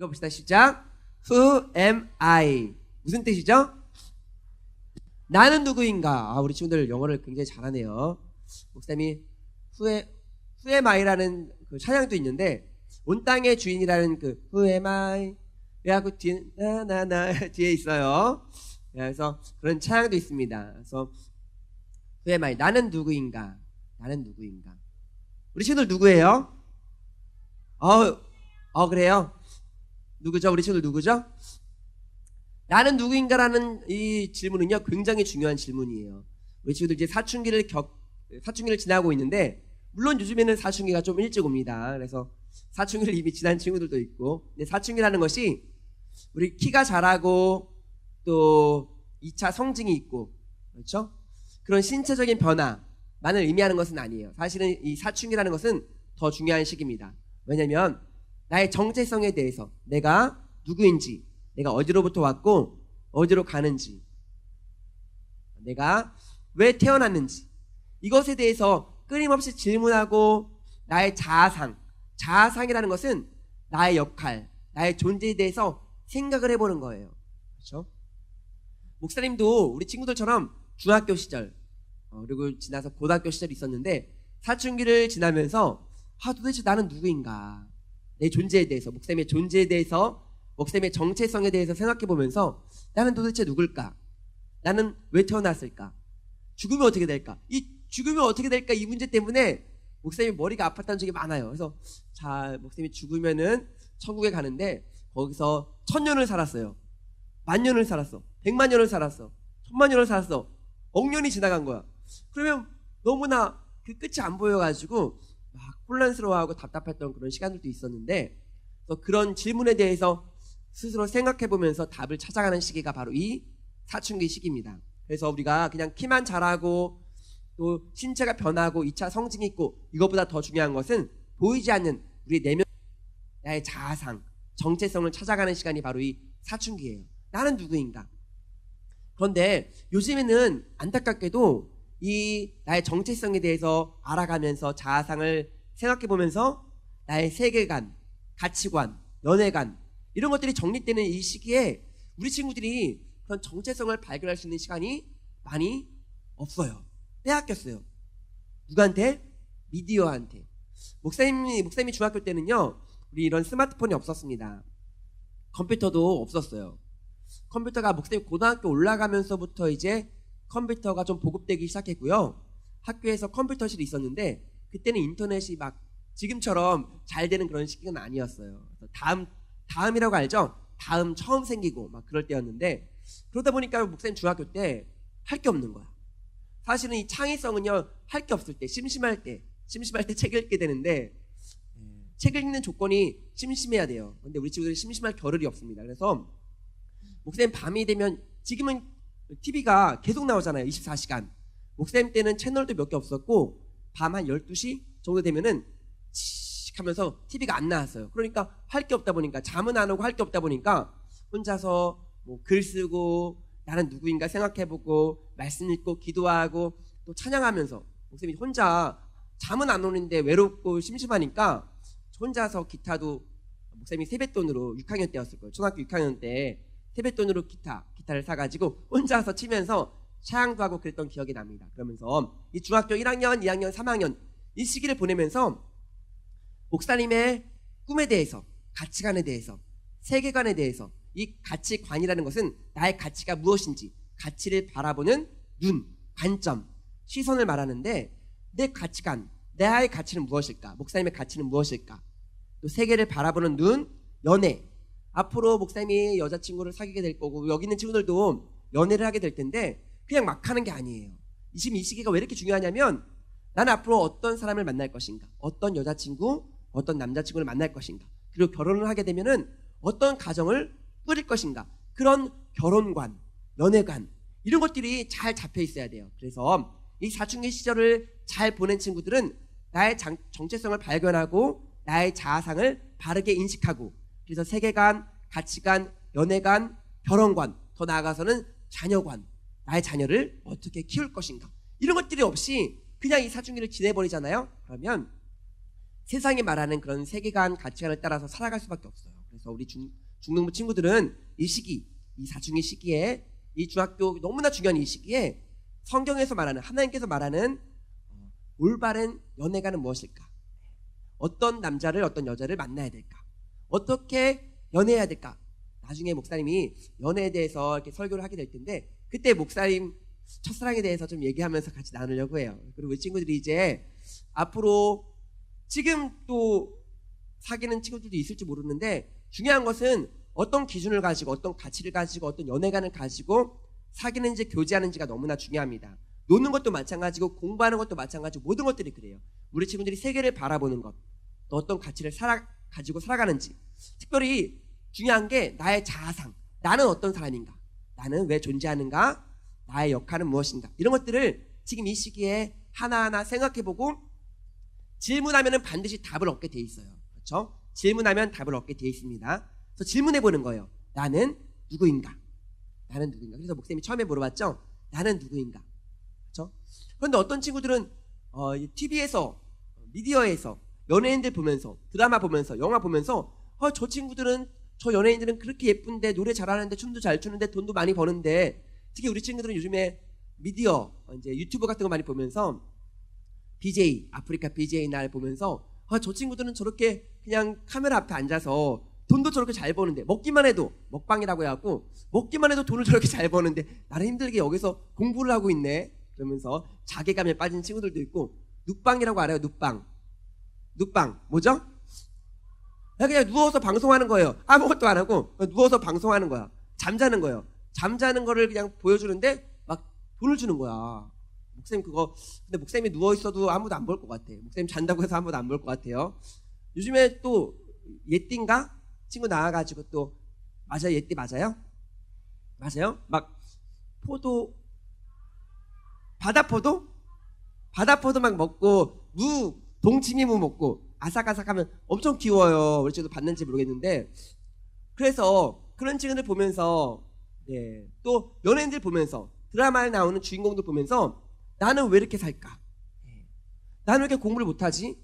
읽어봅시다. 시작. Who am I? 무슨 뜻이죠? 나는 누구인가? 우리 친구들 영어를 굉장히 잘하네요. 목사님이 Who am I라는 그 찬양도 있는데 온 땅의 주인이라는 그 Who am I? 그래갖고 뒤에 나나나 뒤에 있어요. 그래서 그런 찬양도 있습니다. 그래서 Who am I? 나는 누구인가? 나는 누구인가? 우리 친구들 누구예요? 그래요? 누구죠? 우리 친구들 누구죠? 나는 누구인가라는 이 질문은요 굉장히 중요한 질문이에요. 우리 친구들 이제 사춘기를 지나고 있는데 물론 요즘에는 사춘기가 좀 일찍 옵니다. 그래서 사춘기를 이미 지난 친구들도 있고, 근데 사춘기라는 것이 우리 키가 자라고 또 2차 성징이 있고, 그렇죠? 그런 신체적인 변화만을 의미하는 것은 아니에요. 사실은 이 사춘기라는 것은 더 중요한 시기입니다. 왜냐하면 나의 정체성에 대해서 내가 누구인지, 내가 어디로부터 왔고 어디로 가는지, 내가 왜 태어났는지 이것에 대해서 끊임없이 질문하고 나의 자아상이라는 것은 나의 역할, 나의 존재에 대해서 생각을 해보는 거예요. 그렇죠? 목사님도 우리 친구들처럼 중학교 시절 그리고 지나서 고등학교 시절이 있었는데 사춘기를 지나면서 도대체 나는 누구인가, 내 존재에 대해서, 목사님의 존재에 대해서, 목사님의 정체성에 대해서 생각해보면서 나는 도대체 누굴까? 나는 왜 태어났을까? 죽으면 어떻게 될까? 이 문제 때문에 목사님이 머리가 아팠다는 적이 많아요. 그래서 목사님이 죽으면은 천국에 가는데 거기서 1000년을 살았어요. 10,000년을 살았어. 100만 년을 살았어. 10,000,000년을 살았어. 억년이 지나간 거야. 그러면 너무나 그 끝이 안 보여가지고 막 혼란스러워하고 답답했던 그런 시간들도 있었는데, 그런 질문에 대해서 스스로 생각해보면서 답을 찾아가는 시기가 바로 이 사춘기 시기입니다. 그래서 우리가 그냥 키만 자라고 또 신체가 변하고 2차 성징이 있고, 이것보다 더 중요한 것은 보이지 않는 우리 내면 나의 자아상, 정체성을 찾아가는 시간이 바로 이 사춘기예요. 나는 누구인가? 그런데 요즘에는 안타깝게도 이 나의 정체성에 대해서 알아가면서 자아상을 생각해보면서 나의 세계관, 가치관, 연애관 이런 것들이 정립되는 이 시기에 우리 친구들이 그런 정체성을 발견할 수 있는 시간이 많이 없어요. 빼앗겼어요. 누구한테? 미디어한테. 목사님이 중학교 때는요 우리 이런 스마트폰이 없었습니다. 컴퓨터도 없었어요. 컴퓨터가 목사님 고등학교 올라가면서부터 이제 컴퓨터가 좀 보급되기 시작했고요. 학교에서 컴퓨터실이 있었는데 그때는 인터넷이 막 지금처럼 잘 되는 그런 시기는 아니었어요. 다음이라고 알죠? 다음 처음 생기고 막 그럴 때였는데, 그러다 보니까 목사님 중학교 때 할 게 없는 거야. 사실은 이 창의성은요 할 게 없을 때, 심심할 때 책을 읽게 되는데, 책을 읽는 조건이 심심해야 돼요. 근데 우리 친구들이 심심할 겨를이 없습니다. 그래서 목사님 밤이 되면, 지금은 TV가 계속 나오잖아요. 24시간. 목사님 때는 채널도 몇 개 없었고 밤 한 12시 정도 되면은 칙 하면서 TV가 안 나왔어요. 그러니까 할 게 없다 보니까, 잠은 안 오고 할 게 없다 보니까 혼자서 뭐 글 쓰고 나는 누구인가 생각해보고 말씀 읽고 기도하고 또 찬양하면서, 목사님이 혼자 잠은 안 오는데 외롭고 심심하니까 혼자서 기타도, 목사님이 세뱃돈으로 6학년 때였을 거예요. 초등학교 6학년 때 세뱃돈으로 기타를 사가지고 혼자서 치면서 찬양도 하고 그랬던 기억이 납니다. 그러면서 이 중학교 1학년, 2학년, 3학년 이 시기를 보내면서 목사님의 꿈에 대해서, 가치관에 대해서, 세계관에 대해서, 이 가치관이라는 것은 나의 가치가 무엇인지, 가치를 바라보는 눈, 관점, 시선을 말하는데, 내 가치관, 나의 가치는 무엇일까? 목사님의 가치는 무엇일까? 또 세계를 바라보는 눈, 연애. 앞으로 목사님이 여자친구를 사귀게 될 거고 여기 있는 친구들도 연애를 하게 될 텐데 그냥 막 하는 게 아니에요. 지금 이 시기가 왜 이렇게 중요하냐면, 나는 앞으로 어떤 사람을 만날 것인가, 어떤 여자친구, 어떤 남자친구를 만날 것인가, 그리고 결혼을 하게 되면은 어떤 가정을 꾸릴 것인가, 그런 결혼관, 연애관 이런 것들이 잘 잡혀 있어야 돼요. 그래서 이 사춘기 시절을 잘 보낸 친구들은 나의 정체성을 발견하고 나의 자아상을 바르게 인식하고, 그래서 세계관, 가치관, 연애관, 결혼관, 더 나아가서는 자녀관, 나의 자녀를 어떻게 키울 것인가, 이런 것들이 없이 그냥 이 사춘기를 지내버리잖아요. 그러면 세상이 말하는 그런 세계관, 가치관을 따라서 살아갈 수밖에 없어요. 그래서 우리 중등부 친구들은 이 시기, 이 사춘기 시기에, 이 중학교 너무나 중요한 이 시기에 성경에서 말하는, 하나님께서 말하는 올바른 연애가는 무엇일까? 어떤 남자를, 어떤 여자를 만나야 될까? 어떻게 연애해야 될까? 나중에 목사님이 연애에 대해서 이렇게 설교를 하게 될 텐데, 그때 목사님 첫사랑에 대해서 좀 얘기하면서 같이 나누려고 해요. 그리고 우리 친구들이 이제 앞으로 지금 또 사귀는 친구들도 있을지 모르는데, 중요한 것은 어떤 기준을 가지고, 어떤 가치를 가지고, 어떤 연애관을 가지고 사귀는지 교제하는지가 너무나 중요합니다. 노는 것도 마찬가지고 공부하는 것도 마찬가지고 모든 것들이 그래요. 우리 친구들이 세계를 바라보는 것, 또 어떤 가치를 가지고 살아가는지, 특별히 중요한 게 나의 자아상, 나는 어떤 사람인가, 나는 왜 존재하는가, 나의 역할은 무엇인가, 이런 것들을 지금 이 시기에 하나하나 생각해보고 질문하면 반드시 답을 얻게 돼 있어요. 그렇죠? 질문하면 답을 얻게 돼 있습니다. 그래서 질문해보는 거예요. 나는 누구인가? 나는 누구인가? 그래서 목사님이 처음에 물어봤죠? 나는 누구인가? 그렇죠? 그런데 어떤 친구들은 TV에서, 미디어에서 연예인들 보면서, 드라마 보면서, 영화 보면서 저 친구들은, 저 연예인들은 그렇게 예쁜데, 노래 잘하는데, 춤도 잘 추는데, 돈도 많이 버는데, 특히 우리 친구들은 요즘에 미디어, 이제 유튜브 같은 거 많이 보면서 BJ, 아프리카 BJ 날 보면서 저 친구들은 저렇게 그냥 카메라 앞에 앉아서 돈도 저렇게 잘 버는데, 먹기만 해도, 먹방이라고 해갖고 먹기만 해도 돈을 저렇게 잘 버는데 나는 힘들게 여기서 공부를 하고 있네, 그러면서 자괴감에 빠진 친구들도 있고. 눕방이라고 알아요? 눕방 뭐죠? 그냥 누워서 방송하는 거예요. 아무것도 안 하고 누워서 방송하는 거야. 잠자는 거예요. 잠자는 거를 그냥 보여주는데 막 돈을 주는 거야. 목사님 그거, 근데 목사님이 누워있어도 아무도 안 볼 것 같아. 목사님 잔다고 해서 아무도 안 볼 것 같아요. 요즘에 또 예띠인가? 친구 나와가지고 또, 맞아요? 예띠 맞아요? 맞아요? 막 포도, 바다포도 막 먹고, 동치미무 먹고 아삭아삭하면 엄청 귀여워요. 우리 친구도 봤는지 모르겠는데, 그래서 그런 친구들 보면서, 네, 또 연예인들 보면서, 드라마에 나오는 주인공들 보면서 나는 왜 이렇게 살까? 나는 왜 이렇게 공부를 못하지?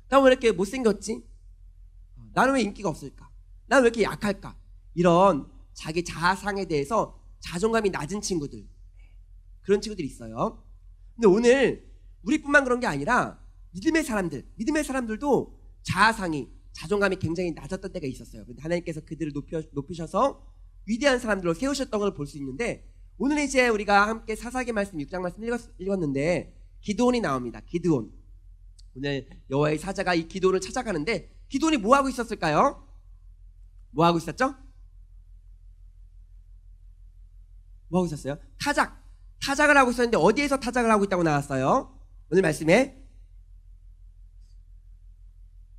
나는 왜 이렇게 못생겼지? 나는 왜 인기가 없을까? 나는 왜 이렇게 약할까? 이런 자기 자아상에 대해서 자존감이 낮은 친구들, 그런 친구들이 있어요. 근데 오늘 우리뿐만 그런 게 아니라 믿음의 사람들도 자아상이, 자존감이 굉장히 낮았던 때가 있었어요. 근데 하나님께서 그들을 높이셔서 위대한 사람들로 세우셨던 걸 볼 수 있는데, 오늘 이제 우리가 함께 사사기 말씀 6장 말씀 읽었는데 기드온이 나옵니다. 기드온. 오늘 여호와의 사자가 이 기드온을 찾아가는데, 기드온이 뭐 하고 있었을까요? 뭐 하고 있었죠? 뭐 하고 있었어요? 타작을 하고 있었는데 어디에서 타작을 하고 있다고 나왔어요? 오늘 말씀에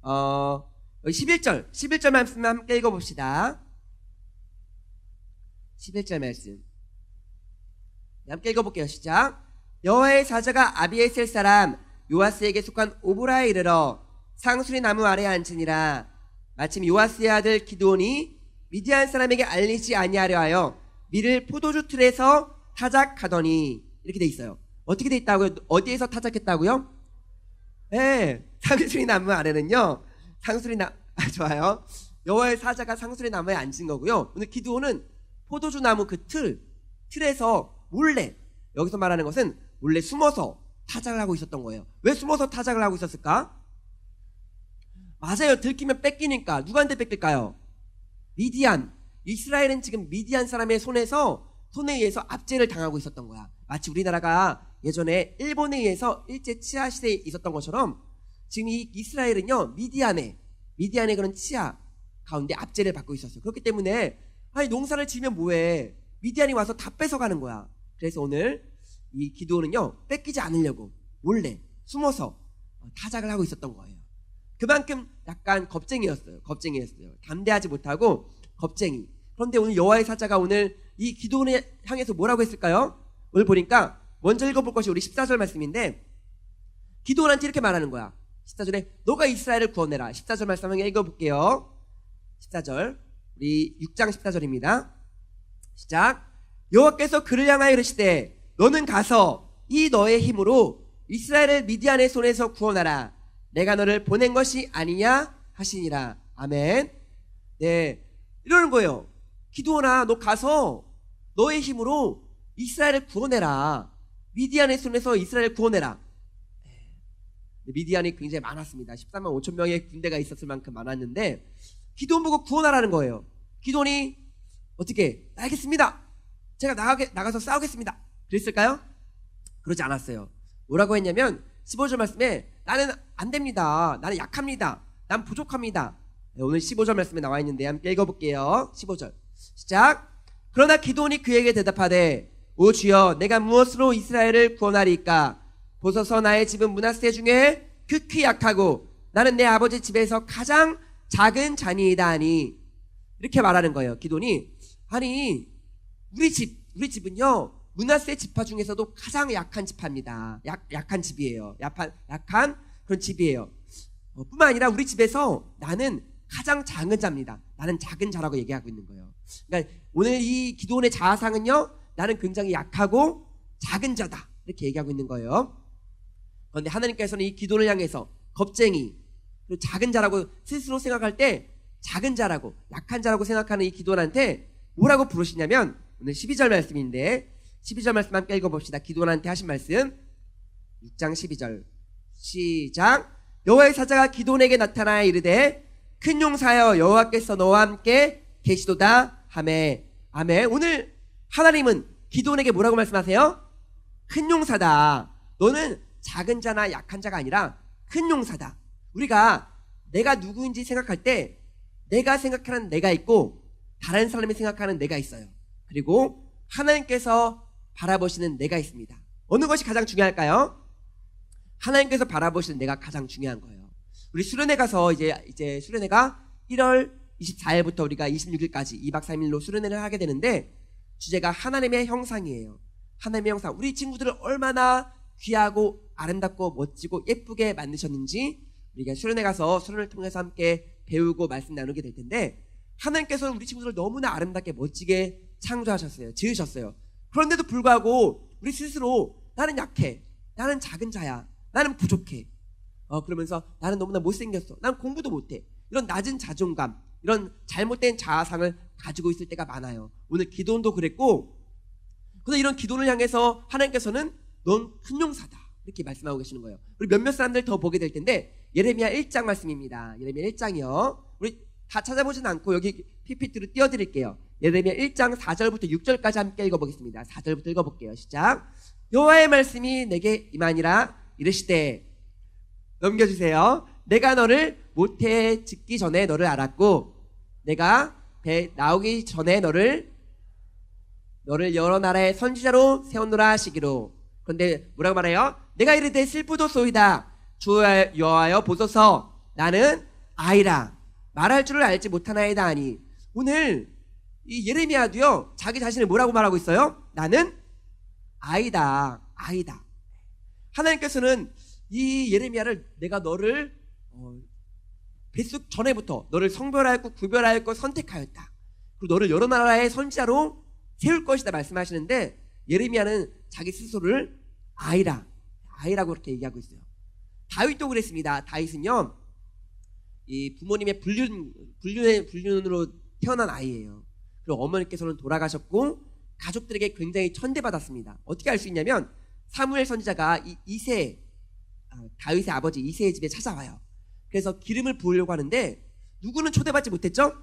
11절 말씀 함께 읽어봅시다. 11절 말씀 함께 읽어볼게요. 시작. 여호와의 사자가 아비에셀 사람 요아스에게 속한 오보라에 이르러 상수리 나무 아래에 앉으니라. 마침 요아스의 아들 기드온이 미디안 사람에게 알리지 아니하려 하여 밀을 포도주 틀에서 타작하더니, 이렇게 돼 있어요. 어떻게 돼 있다고요? 어디에서 타작했다고요? 네, 상수리 나무 아래는요, 좋아요. 여호와의 사자가 상수리 나무에 앉은 거고요. 오늘 기드온은 포도주 나무 그 틀에서 몰래, 여기서 말하는 것은 몰래 숨어서 타작을 하고 있었던 거예요. 왜 숨어서 타작을 하고 있었을까? 맞아요. 들키면 뺏기니까. 누구한테 뺏길까요? 미디안. 이스라엘은 지금 미디안 사람의 손에 의해서 압제를 당하고 있었던 거야. 마치 우리나라가 예전에 일본에 의해서 일제 치하 시대에 있었던 것처럼 지금 이 이스라엘은요, 미디안의 그런 치하 가운데 압제를 받고 있었어요. 그렇기 때문에 농사를 지면 뭐해? 미디안이 와서 다 뺏어가는 거야. 그래서 오늘 이 기드온은요, 뺏기지 않으려고 몰래 숨어서 타작을 하고 있었던 거예요. 그만큼 약간 겁쟁이였어요. 담대하지 못하고 겁쟁이. 그런데 오늘 여호와의 사자가 오늘 이 기드온을 향해서 뭐라고 했을까요? 오늘 보니까 먼저 읽어볼 것이 우리 14절 말씀인데, 기드온한테 이렇게 말하는 거야. 14절에 너가 이스라엘을 구원해라. 14절 말씀 한번 읽어볼게요. 14절, 우리 6장 14절입니다. 시작. 여호와께서 그를 향하여 이르시되 너는 가서 이 너의 힘으로 이스라엘을 미디안의 손에서 구원하라. 내가 너를 보낸 것이 아니냐 하시니라. 아멘. 네, 이러는 거예요. 기드온아, 너 가서 너의 힘으로 이스라엘을 구원해라. 미디안의 손에서 이스라엘을 구원해라. 미디안이 굉장히 많았습니다. 13만 5천 명의 군대가 있었을 만큼 많았는데 기드온 보고 구원하라는 거예요. 기드온이 어떻게? 알겠습니다. 제가 나가서 싸우겠습니다. 그랬을까요? 그러지 않았어요. 뭐라고 했냐면 15절 말씀에 나는 안 됩니다. 나는 약합니다. 난 부족합니다. 네, 오늘 15절 말씀에 나와 있는데 함께 읽어볼게요. 15절 시작. 그러나 기드온이 그에게 대답하되 오 주여 내가 무엇으로 이스라엘을 구원하리까? 보소서 나의 집은 므낫세 중에 극히 약하고 나는 내 아버지 집에서 가장 작은 자니이다 하니 이렇게 말하는 거예요. 기드온이 아니 우리 집은요 므낫세 지파 중에서도 가장 약한 지파입니다. 약한 집이에요. 약한 그런 집이에요. 뿐만 아니라 우리 집에서 나는 가장 작은 자입니다. 나는 작은 자라고 얘기하고 있는 거예요. 그러니까 오늘 이 기드온의 자아상은요 나는 굉장히 약하고 작은 자다 이렇게 얘기하고 있는 거예요. 그런데 하나님께서는 이 기드온을 향해서 겁쟁이 그리고 작은 자라고 스스로 생각할 때 작은 자라고 약한 자라고 생각하는 이 기드온한테 뭐라고 부르시냐면 오늘 12절 말씀인데 12절 말씀 함께 읽어봅시다. 기드온한테 하신 말씀 6장 12절 시작. 여호와의 사자가 기드온에게 나타나여 이르되 큰 용사여 여호와께서 너와 함께 계시도다 하매. 아멘. 오늘 하나님은 기드온에게 뭐라고 말씀하세요? 큰 용사다. 너는 작은 자나 약한 자가 아니라 큰 용사다. 우리가 내가 누구인지 생각할 때 내가 생각하는 내가 있고 다른 사람이 생각하는 내가 있어요. 그리고 하나님께서 바라보시는 내가 있습니다. 어느 것이 가장 중요할까요? 하나님께서 바라보시는 내가 가장 중요한 거예요. 우리 수련회 가서 이제 수련회가 1월 24일부터 우리가 26일까지 2박 3일로 수련회를 하게 되는데 주제가 하나님의 형상이에요. 하나님의 형상. 우리 친구들을 얼마나 귀하고 아름답고 멋지고 예쁘게 만드셨는지 우리가 수련회 가서 수련을 통해서 함께 배우고 말씀 나누게 될 텐데 하나님께서는 우리 친구들을 너무나 아름답게 멋지게 창조하셨어요. 지으셨어요. 그런데도 불구하고 우리 스스로 나는 약해. 나는 작은 자야. 나는 부족해. 그러면서 나는 너무나 못생겼어. 난 공부도 못해. 이런 낮은 자존감, 이런 잘못된 자아상을 가지고 있을 때가 많아요. 오늘 기드온도 그랬고 근데 이런 기드온을 향해서 하나님께서는 넌 큰 용사다 이렇게 말씀하고 계시는 거예요. 우리 몇몇 사람들 더 보게 될 텐데 예레미야 1장 말씀입니다. 예레미야 1장이요. 우리 다 찾아보진 않고 여기 PPT로 띄워드릴게요. 예레미야 1장 4절부터 6절까지 함께 읽어보겠습니다. 4절부터 읽어볼게요. 시작. 여호와의 말씀이 내게 임하니라 이르시되 넘겨주세요. 내가 너를 모태에 짓기 전에 너를 알았고 내가 배 나오기 전에 너를 여러 나라의 선지자로 세우노라 하시기로. 그런데 뭐라고 말해요? 내가 이르되 슬프도소이다. 주 여호와여 보소서 나는 아이라 말할 줄을 알지 못하나이다 하니. 오늘 이 예레미야도요 자기 자신을 뭐라고 말하고 있어요? 나는 아이다. 하나님께서는 이 예레미야를 내가 너를 뱃속 전에부터 너를 성별하였고 구별하였고 선택하였다. 그리고 너를 여러 나라의 선지자로 세울 것이다 말씀하시는데 예레미야는 자기 스스로를 아이라고 그렇게 얘기하고 있어요. 다윗도 그랬습니다. 다윗은요 이 부모님의 불륜으로 태어난 아이예요. 그리고 어머니께서는 돌아가셨고 가족들에게 굉장히 천대받았습니다. 어떻게 알 수 있냐면 사무엘 선지자가 다윗의 아버지 이새의 집에 찾아와요. 그래서 기름을 부으려고 하는데 누구는 초대받지 못했죠?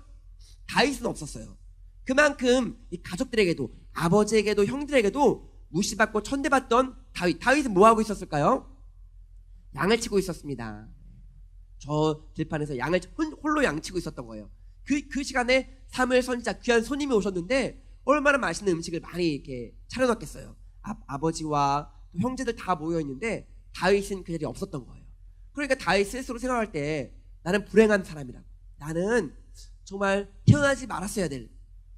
다윗은 없었어요. 그만큼 이 가족들에게도 아버지에게도 형들에게도 무시받고 천대받던 다윗은 뭐하고 있었을까요? 양을 치고 있었습니다. 저 들판에서 양을 홀로 양치고 있었던 거예요. 그 시간에 사무엘 선지자 귀한 손님이 오셨는데 얼마나 맛있는 음식을 많이 이렇게 차려놨겠어요. 아버지와 형제들 다 모여있는데 다윗은 그 자리에 없었던 거예요. 그러니까 다윗 스스로 생각할 때 나는 불행한 사람이라고, 나는 정말 태어나지 말았어야 될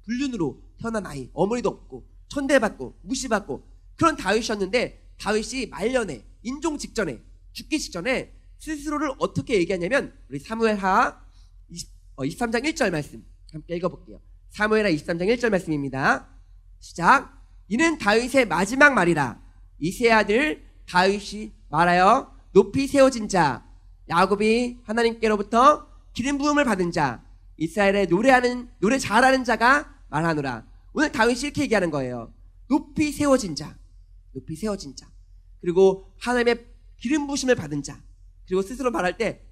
불륜으로 태어난 아이, 어머니도 없고 천대받고 무시받고 그런 다윗이었는데 다윗이 말년에 인종 직전에 죽기 직전에 스스로를 어떻게 얘기하냐면 우리 사무엘하 23장 1절 말씀 함께 읽어볼게요. 사무엘하 23장 1절 말씀입니다. 시작. 이는 다윗의 마지막 말이라. 이새의 아들 다윗이 말하여 높이 세워진 자 야곱이 하나님께로부터 기름 부음을 받은 자 이스라엘의 노래 잘하는 자가 말하노라. 오늘 다윗이 이렇게 얘기하는 거예요. 높이 세워진 자, 높이 세워진 자, 그리고 하나님의 기름 부심을 받은 자, 그리고 스스로 말할 때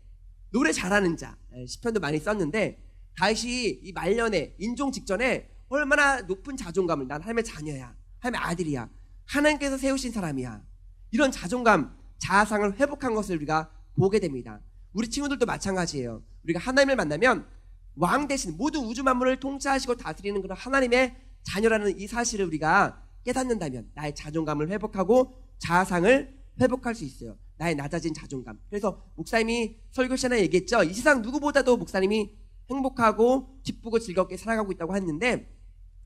노래 잘하는 자. 시편도 많이 썼는데 다윗이 이 말년에 인종 직전에 얼마나 높은 자존감을, 난 하나님의 자녀야, 하나님의 아들이야, 하나님께서 세우신 사람이야, 이런 자존감, 자아상을 회복한 것을 우리가 보게 됩니다. 우리 친구들도 마찬가지예요. 우리가 하나님을 만나면 왕 대신 모든 우주 만물을 통치하시고 다스리는 그런 하나님의 자녀라는 이 사실을 우리가 깨닫는다면 나의 자존감을 회복하고 자아상을 회복할 수 있어요. 나의 낮아진 자존감. 그래서 목사님이 설교 시간에 얘기했죠. 이 세상 누구보다도 목사님이 행복하고 기쁘고 즐겁게 살아가고 있다고 했는데,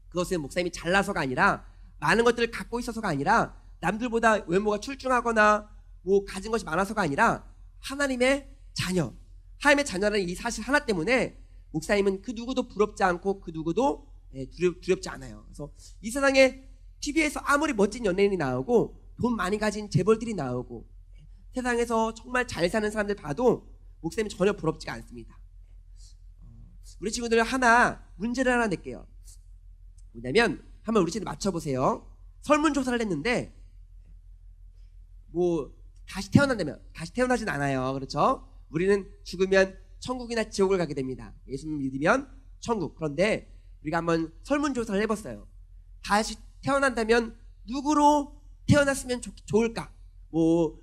그것은 목사님이 잘나서가 아니라, 많은 것들을 갖고 있어서가 아니라, 남들보다 외모가 출중하거나 뭐 가진 것이 많아서가 아니라 하나님의 자녀, 하나님의 자녀라는 이 사실 하나 때문에 목사님은 그 누구도 부럽지 않고 그 누구도 두렵지 않아요. 그래서 이 세상에 TV에서 아무리 멋진 연예인이 나오고 돈 많이 가진 재벌들이 나오고 세상에서 정말 잘 사는 사람들 봐도 목사님은 전혀 부럽지가 않습니다. 우리 친구들 문제를 하나 낼게요. 뭐냐면 한번 우리 친구들 맞춰보세요. 설문조사를 했는데 뭐 다시 태어나진 않아요. 그렇죠? 우리는 죽으면 천국이나 지옥을 가게 됩니다. 예수님 믿으면 천국. 그런데 우리가 한번 설문조사를 해봤어요. 다시 태어난다면 누구로 태어났으면 좋을까? 뭐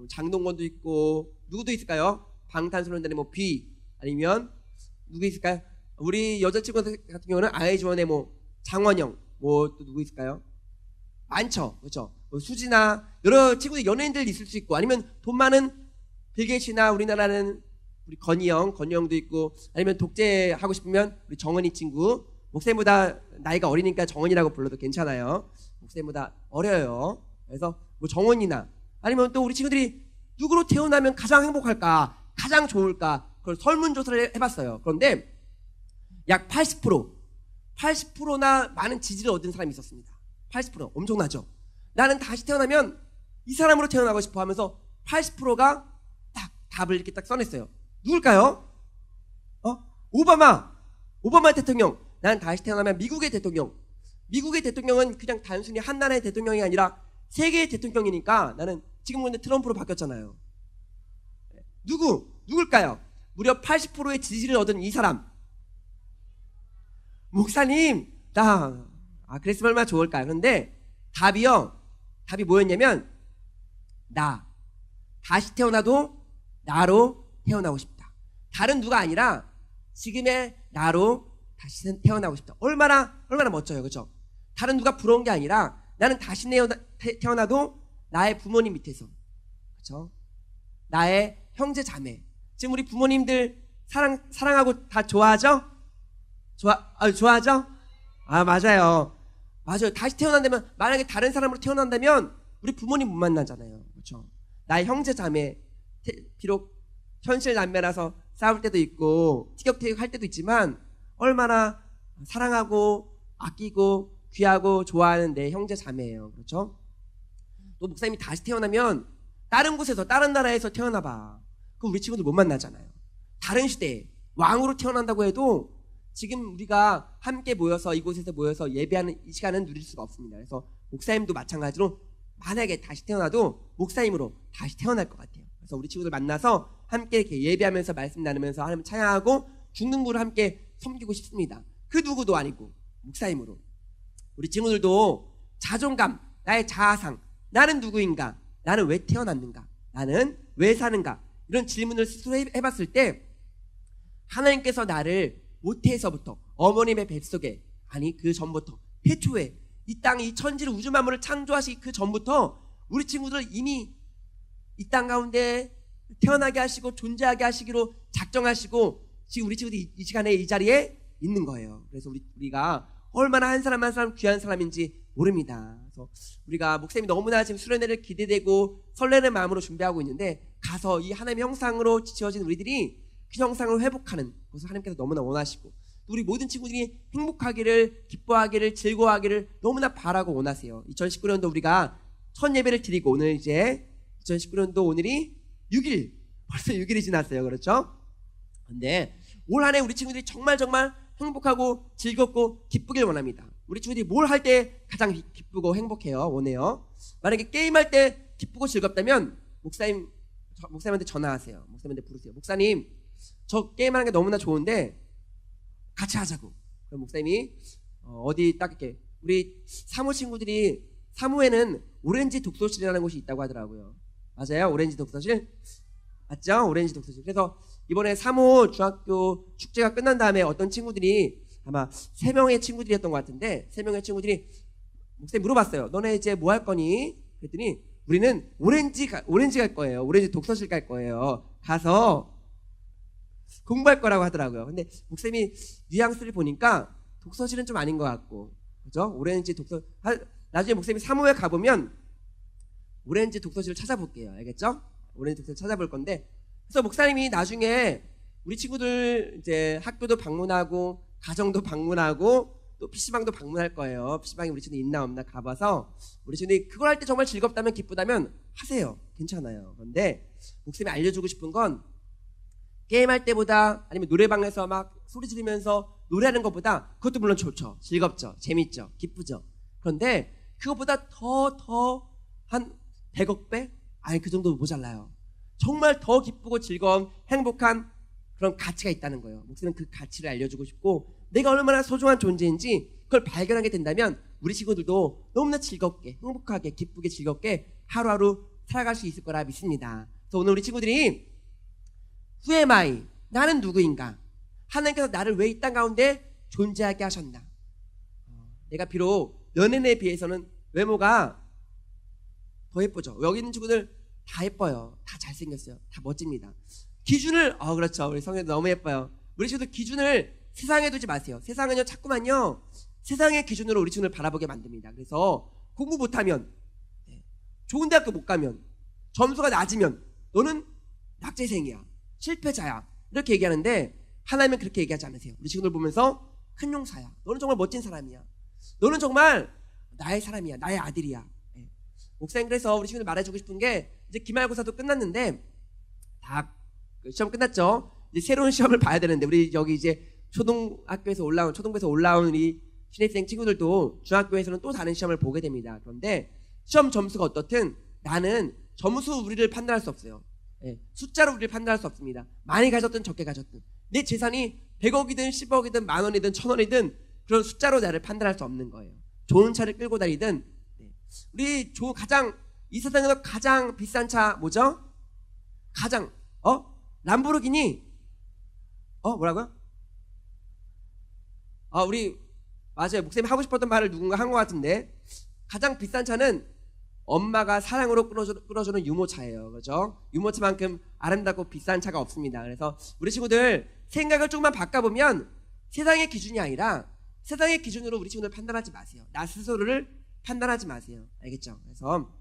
장동건도 있고 누구도 있을까요? 방탄소년단의 뭐 비, 아니면 누구 있을까요? 우리 여자친구 같은 경우는 아이즈원의 뭐 장원영, 뭐 또 누구 있을까요? 많죠, 그렇죠? 뭐 수지나 여러 친구들, 연예인들 있을 수 있고, 아니면 돈 많은 빌 게이츠나 우리나라는 우리 건희영도 있고, 아니면 독재하고 싶으면 우리 정은이 친구, 목사님보다 나이가 어리니까 정은이라고 불러도 괜찮아요. 목사님보다 어려요. 그래서 뭐 정은이나, 아니면 또 우리 친구들이 누구로 태어나면 가장 행복할까, 가장 좋을까, 그걸 설문조사를 해봤어요. 그런데 약 80%나 많은 지지를 얻은 사람이 있었습니다. 80% 엄청나죠? 나는 다시 태어나면 이 사람으로 태어나고 싶어 하면서 80%가 딱 답을 이렇게 딱 써냈어요. 누굴까요? 오바마 대통령. 나는 다시 태어나면 미국의 대통령. 미국의 대통령은 그냥 단순히 한 나라의 대통령이 아니라 세계의 대통령이니까 나는 지금 근데 트럼프로 바뀌었잖아요. 누굴까요? 무려 80%의 지지를 얻은 이 사람. 목사님, 그랬으면 얼마나 좋을까요? 그런데 답이 뭐였냐면, 다시 태어나도 나로 태어나고 싶다. 다른 누가 아니라 지금의 나로 다시 태어나고 싶다. 얼마나 멋져요, 그렇죠? 다른 누가 부러운 게 아니라 나는 다시 태어나도 나의 부모님 밑에서, 그렇죠? 나의 형제 자매. 지금 우리 부모님들 사랑하고 다 좋아하죠? 좋아하죠? 맞아요. 다시 태어난다면, 만약에 다른 사람으로 태어난다면 우리 부모님 못 만나잖아요. 그렇죠? 나의 형제 자매, 비록 현실 남매라서 싸울 때도 있고 티격태격 할 때도 있지만 얼마나 사랑하고 아끼고 귀하고 좋아하는 내 형제 자매예요. 그렇죠? 또 목사님이 다시 태어나면 다른 곳에서, 다른 나라에서 태어나봐. 그럼 우리 친구들 못 만나잖아요. 다른 시대에 왕으로 태어난다고 해도 지금 우리가 함께 모여서, 이곳에서 모여서 예배하는 이 시간은 누릴 수가 없습니다. 그래서 목사님도 마찬가지로 만약에 다시 태어나도 목사님으로 다시 태어날 것 같아요. 그래서 우리 친구들 만나서 함께 이렇게 예배하면서 말씀 나누면서 하나님 찬양하고 죽는 구를 함께 섬기고 싶습니다. 그 누구도 아니고 목사님으로. 우리 친구들도 자존감, 나의 자아상, 나는 누구인가, 나는 왜 태어났는가, 나는 왜 사는가, 이런 질문을 스스로 해봤을 때 하나님께서 나를 모태에서부터, 어머님의 뱃속에, 아니 그 전부터, 태초에 이 땅, 이 천지를, 우주 만물을 창조하시기 그 전부터 우리 친구들 이미 이 땅 가운데 태어나게 하시고 존재하게 하시기로 작정하시고 지금 우리 친구들이 이 시간에 이 자리에 있는 거예요. 그래서 우리가 얼마나 한 사람 한 사람 귀한 사람인지 모릅니다. 그래서 우리가 목사님이 너무나 지금 수련회를 기대되고 설레는 마음으로 준비하고 있는데, 가서 이 하나님의 형상으로 지어진 우리들이 그 형상을 회복하는 것을 하나님께서 너무나 원하시고, 우리 모든 친구들이 행복하기를, 기뻐하기를, 즐거워하기를 너무나 바라고 원하세요. 2019년도 우리가 첫 예배를 드리고, 오늘 이제 2019년도 오늘이 6일, 벌써 6일이 지났어요. 그렇죠? 근데 올 한 해 우리 친구들이 정말 행복하고 즐겁고 기쁘길 원합니다. 우리 친구들이 뭘 할 때 가장 기쁘고 행복해요? 원해요. 만약에 게임할 때 기쁘고 즐겁다면 목사님한테 전화하세요. 목사님한테 부르세요. 목사님, 저 게임하는 게 너무나 좋은데 같이 하자고. 그럼 목사님이 어디 딱 이렇게, 우리 사무 친구들이 사무에는 오렌지 독서실이라는 곳이 있다고 하더라고요. 맞아요? 오렌지 독서실? 맞죠? 오렌지 독서실. 그래서 이번에 사무 중학교 축제가 끝난 다음에 어떤 친구들이, 아마 3명의 친구들이었던 것 같은데, 3명의 친구들이 목사님 물어봤어요. 너네 이제 뭐 할 거니? 그랬더니 우리는 오렌지 갈 거예요. 오렌지 독서실 갈 거예요. 가서 공부할 거라고 하더라고요. 근데 목사님이 뉘앙스를 보니까 독서실은 좀 아닌 것 같고, 그죠? 오렌지 나중에 목사님이 사무에 가보면 오렌지 독서실을 찾아볼게요. 알겠죠? 오렌지 독서실 찾아볼 건데, 그래서 목사님이 나중에 우리 친구들 이제 학교도 방문하고 가정도 방문하고 또 PC방도 방문할 거예요. PC방에 우리 친구들 있나 없나 가봐서, 우리 친구들이 그걸 할 때 정말 즐겁다면 기쁘다면 하세요. 괜찮아요. 그런데 목사님이 알려주고 싶은 건, 게임할 때보다 아니면 노래방에서 막 소리 지르면서 노래하는 것보다, 그것도 물론 좋죠. 즐겁죠. 재밌죠. 기쁘죠. 그런데 그것보다 더 한 100억 배? 아니, 그 정도 모자라요. 정말 더 기쁘고 즐거운 행복한 그런 가치가 있다는 거예요. 목사님은 그 가치를 알려주고 싶고, 내가 얼마나 소중한 존재인지 그걸 발견하게 된다면 우리 친구들도 너무나 즐겁게, 행복하게, 기쁘게, 즐겁게 하루하루 살아갈 수 있을 거라 믿습니다. 그래서 오늘 우리 친구들이 Who am I? 나는 누구인가? 하나님께서 나를 왜 이 땅 가운데 존재하게 하셨나? 내가 비록 연예인에 비해서는 외모가 더 예쁘죠. 여기 있는 친구들 다 예뻐요. 다 잘생겼어요. 다 멋집니다. 기준을, 그렇죠. 우리 성현도 너무 예뻐요. 우리 친구들 기준을 세상에 두지 마세요. 세상은요, 자꾸만요, 세상의 기준으로 우리 친구를 바라보게 만듭니다. 그래서 공부 못하면, 좋은 대학교 못 가면, 점수가 낮으면 너는 낙제생이야, 실패자야, 이렇게 얘기하는데, 하나님은 그렇게 얘기하지 않으세요. 우리 친구들 보면서 큰 용사야, 너는 정말 멋진 사람이야, 너는 정말 나의 사람이야, 나의 아들이야. 목사님, 그래서 우리 친구들 말해주고 싶은 게, 이제 기말고사도 끝났는데 다 시험 끝났죠. 이제 새로운 시험을 봐야 되는데, 우리 여기 이제 초등부에서 올라온 우리 신입생 친구들도 중학교에서는 또 다른 시험을 보게 됩니다. 그런데 시험 점수가 어떻든 나는 점수 우리를 판단할 수 없어요. 숫자로 우리를 판단할 수 없습니다. 많이 가졌든 적게 가졌든, 내 재산이 100억이든 10억이든 만원이든 1000원이든 그런 숫자로 나를 판단할 수 없는 거예요. 좋은 차를 끌고 다니든, 우리 이 세상에서 가장 비싼 차 뭐죠? 람보르기니? 뭐라고요? 우리, 맞아요. 목사님이 하고 싶었던 말을 누군가 한 것 같은데, 가장 비싼 차는 엄마가 사랑으로 끌어주는 유모차예요. 그렇죠? 유모차만큼 아름답고 비싼 차가 없습니다. 그래서 우리 친구들 생각을 조금만 바꿔보면, 세상의 기준이 아니라 세상의 기준으로 우리 친구들 판단하지 마세요. 나 스스로를 판단하지 마세요. 알겠죠? 그래서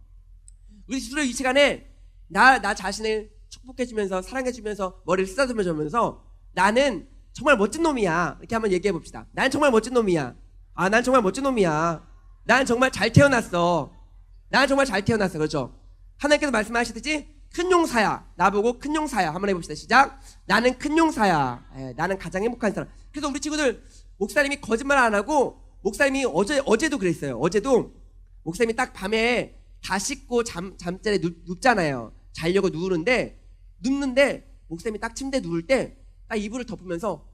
우리 스스로 이 시간에 나 자신을 축복해주면서, 사랑해주면서, 머리를 쓰다듬어주면서, 나는 정말 멋진 놈이야, 이렇게 한번 얘기해 봅시다. 난 정말 멋진 놈이야. 난 정말 멋진 놈이야. 난 정말 잘 태어났어. 난 정말 잘 태어났어. 그렇죠? 하나님께서 말씀하시듯이 큰 용사야. 나보고 큰 용사야. 한번 해봅시다. 시작. 나는 큰 용사야. 나는 가장 행복한 사람. 그래서 우리 친구들, 목사님이 거짓말 안 하고, 목사님이 어제도 그랬어요. 어제도 목사님이 딱 밤에 다 씻고 잠자리에 눕잖아요. 자려고 눕는데 목사님이 딱 침대에 누울 때 딱 이불을 덮으면서,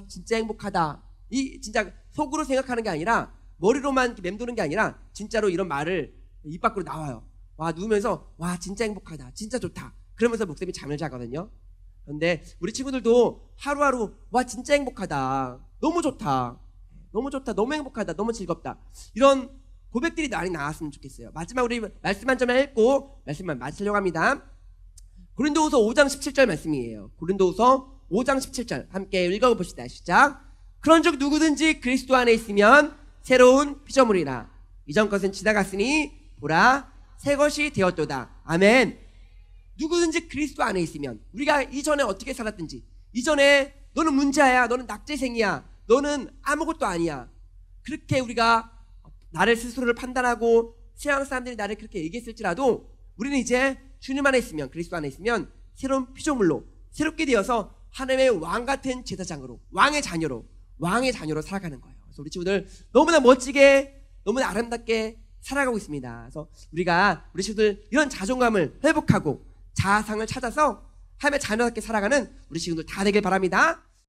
진짜 행복하다, 이 진짜 속으로 생각하는 게 아니라, 머리로만 맴도는 게 아니라 진짜로 이런 말을 입 밖으로 나와요. 누우면서 진짜 행복하다, 진짜 좋다, 그러면서 목사님이 잠을 자거든요. 그런데 우리 친구들도 하루하루 진짜 행복하다, 너무 좋다, 너무 행복하다, 너무 즐겁다, 이런 고백들이 많이 나왔으면 좋겠어요. 마지막 우리 말씀 한 점을 읽고 말씀만 마치려고 합니다. 고린도후서 5장 17절 말씀이에요. 고린도후서 5장 17절 함께 읽어봅시다. 시작. 그런즉 누구든지 그리스도 안에 있으면 새로운 피조물이라, 이전 것은 지나갔으니 보라 새 것이 되었도다. 아멘. 누구든지 그리스도 안에 있으면, 우리가 이전에 어떻게 살았든지, 이전에 너는 문제야, 너는 낙제생이야, 너는 아무것도 아니야, 그렇게 우리가 나를 스스로를 판단하고 세상 사람들이 나를 그렇게 얘기했을지라도, 우리는 이제 주님 안에 있으면, 그리스도 안에 있으면 새로운 피조물로 새롭게 되어서 하나님의 왕 같은 제사장으로, 왕의 자녀로 살아가는 거예요. 그래서 우리 친구들 너무나 멋지게, 너무나 아름답게 살아가고 있습니다. 그래서 우리 친구들 이런 자존감을 회복하고 자아상을 찾아서 하나님의 자녀답게 살아가는 우리 친구들 다 되길 바랍니다.